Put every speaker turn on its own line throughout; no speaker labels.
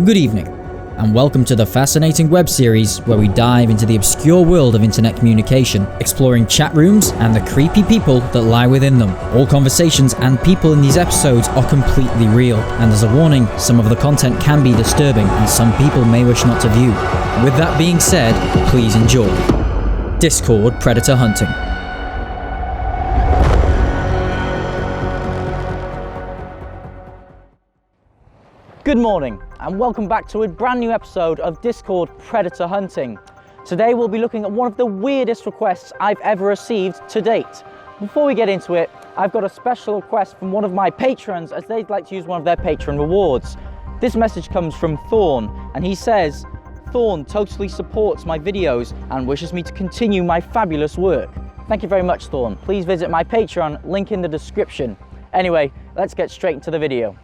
Good evening, and welcome to the fascinating web series where we dive into the obscure world of internet communication, exploring chat rooms and the creepy people that lie within them. All conversations and people in these episodes are completely real, and as a warning, some of the content can be disturbing and some people may wish not to view. With that being said, please enjoy. Discord Predator Hunting.
Good morning and welcome back to a brand new episode of Discord Predator Hunting. Today we'll be looking at one of the weirdest requests I've ever received to date. Before we get into it, I've got a special request from one of my patrons as they'd like to use one of their patron rewards. This message comes from Thorn and he says, "Thorn totally supports my videos and wishes me to continue my fabulous work." Thank you very much, Thorn. Please visit my Patreon, link in the description. Anyway, let's get straight into the video.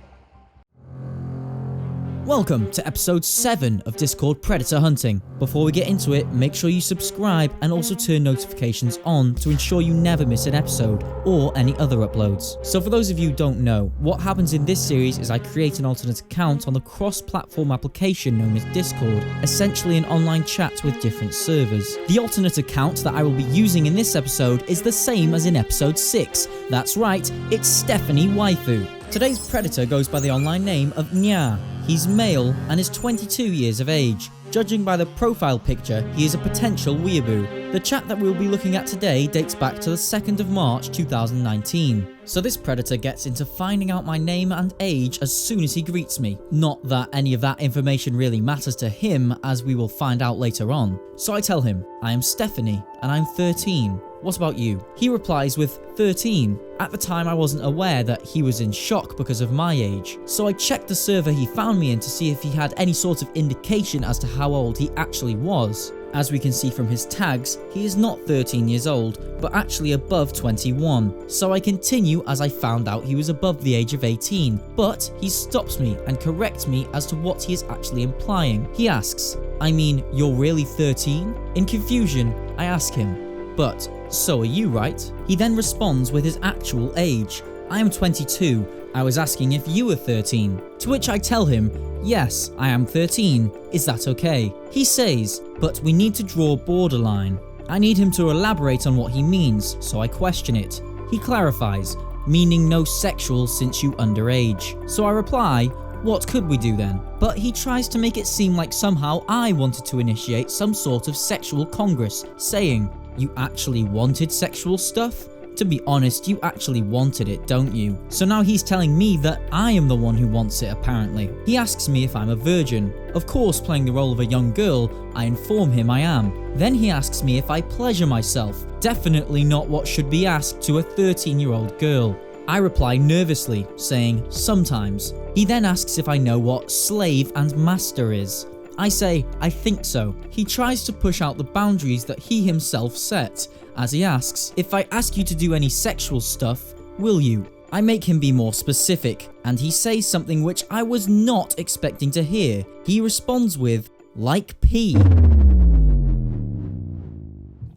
Welcome to episode 7 of Discord Predator Hunting. Before we get into it, make sure you subscribe and also turn notifications on to ensure you never miss an episode or any other uploads. So for those of you who don't know, what happens in this series is I create an alternate account on the cross-platform application known as Discord, essentially an online chat with different servers. The alternate account that I will be using in this episode is the same as in episode 6. That's right, it's Stephanie Waifu. Today's predator goes by the online name of Nya. He's male and is 22 years of age. Judging by the profile picture, he is a potential weeaboo. The chat that we'll be looking at today dates back to the 2nd of March 2019. So this predator gets into finding out my name and age as soon as he greets me. Not that any of that information really matters to him, as we will find out later on. So I tell him, I am Stephanie and I'm 13. What about you? He replies with 13. At the time I wasn't aware that he was in shock because of my age, so I checked the server he found me in to see if he had any sort of indication as to how old he actually was. As we can see from his tags, he is not 13 years old, but actually above 21. So I continue as I found out he was above the age of 18, but he stops me and corrects me as to what he is actually implying. He asks, "I mean, you're really 13? In confusion, I ask him, "But, so are you, right?" He then responds with his actual age. "I am 22. I was asking if you were 13. To which I tell him, "Yes, I am 13. Is that okay?" He says, "But we need to draw a borderline." I need him to elaborate on what he means, so I question it. He clarifies, meaning no sexual since you underage. So I reply, "What could we do then?" But he tries to make it seem like somehow I wanted to initiate some sort of sexual congress, saying, "You actually wanted sexual stuff? To be honest, you actually wanted it, don't you?" So now he's telling me that I am the one who wants it, apparently. He asks me if I'm a virgin. Of course, playing the role of a young girl, I inform him I am. Then he asks me if I pleasure myself. Definitely not what should be asked to a 13-year-old girl. I reply nervously, saying, "Sometimes." He then asks if I know what slave and master is. I say, I think so. He tries to push out the boundaries that he himself set, as he asks, "If I ask you to do any sexual stuff, will you?" I make him be more specific, and he says something which I was not expecting to hear. He responds with, "Like pee."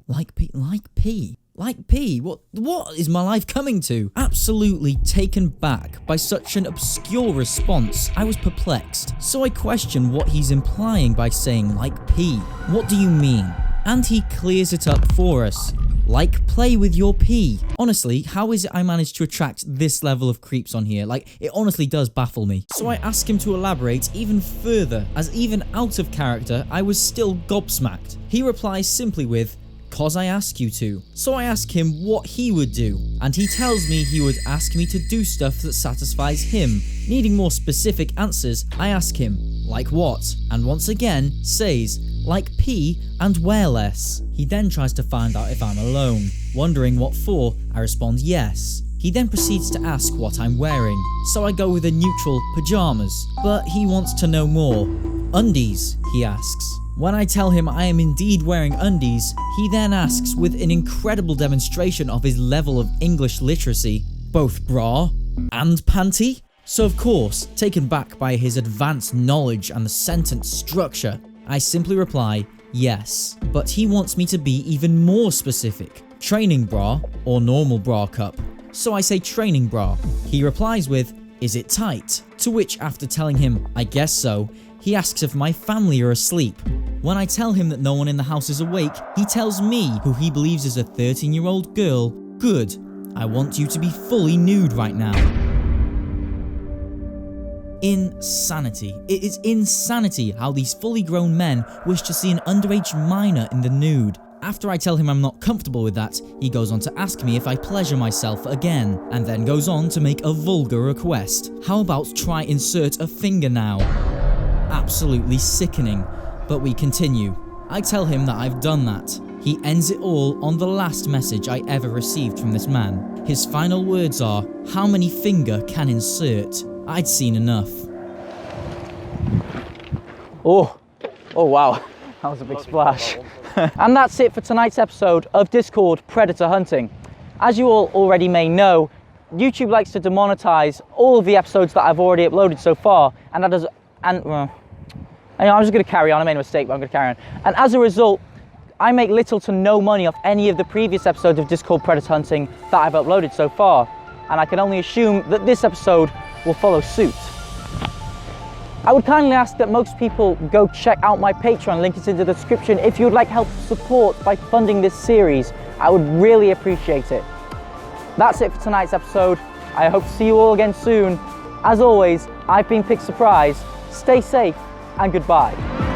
Like pee? Like pee? What is my life coming to? Absolutely taken back by such an obscure response, I was perplexed. So I question what he's implying by saying like pee. What do you mean? And he clears it up for us. Like play with your pee. Honestly, how is it I managed to attract this level of creeps on here? Like, it honestly does baffle me. So I ask him to elaborate even further, as even out of character, I was still gobsmacked. He replies simply with, "'Cause I ask you to." So I ask him what he would do, and he tells me he would ask me to do stuff that satisfies him. Needing more specific answers, I ask him, "Like what?" And once again says, "Like pee and wear less." He then tries to find out if I'm alone. Wondering what for, I respond yes. He then proceeds to ask what I'm wearing, so I go with a neutral pajamas, but he wants to know more. "Undies?" he asks. When I tell him I am indeed wearing undies, he then asks with an incredible demonstration of his level of English literacy, "Both bra and panty?" So of course, taken back by his advanced knowledge and the sentence structure, I simply reply, yes. But he wants me to be even more specific. Training bra or normal bra cup? So I say training bra. He replies with, "Is it tight?" To which, after telling him I guess so, He asks if my family are asleep. When I tell him that no one in the house is awake, he tells me, who he believes is a 13-year-old girl, "Good, I want you to be fully nude right now." Insanity. It is insanity how these fully grown men wish to see an underage minor in the nude. After I tell him I'm not comfortable with that, he goes on to ask me if I pleasure myself again, and then goes on to make a vulgar request. How about try insert a finger now? Absolutely sickening, but we continue. I tell him that I've done that. He ends it all on the last message I ever received from this man. His final words are, "How many finger can insert?" I'd seen enough.
Oh wow, that was a big splash. And that's it for tonight's episode of Discord Predator Hunting. As you all already may know, YouTube likes to demonetize all of the episodes that I've already uploaded so far, and that does, I'm just going to carry on. I made a mistake, but I'm going to carry on. And as a result, I make little to no money off any of the previous episodes of Discord Predator Hunting that I've uploaded so far, and I can only assume that this episode will follow suit. I would kindly ask that most people go check out my Patreon, link is in the description, if you would like help support by funding this series. I would really appreciate it. That's it for tonight's episode. I hope to see you all again soon. As always, I've been Pick Surprise. Stay safe and goodbye.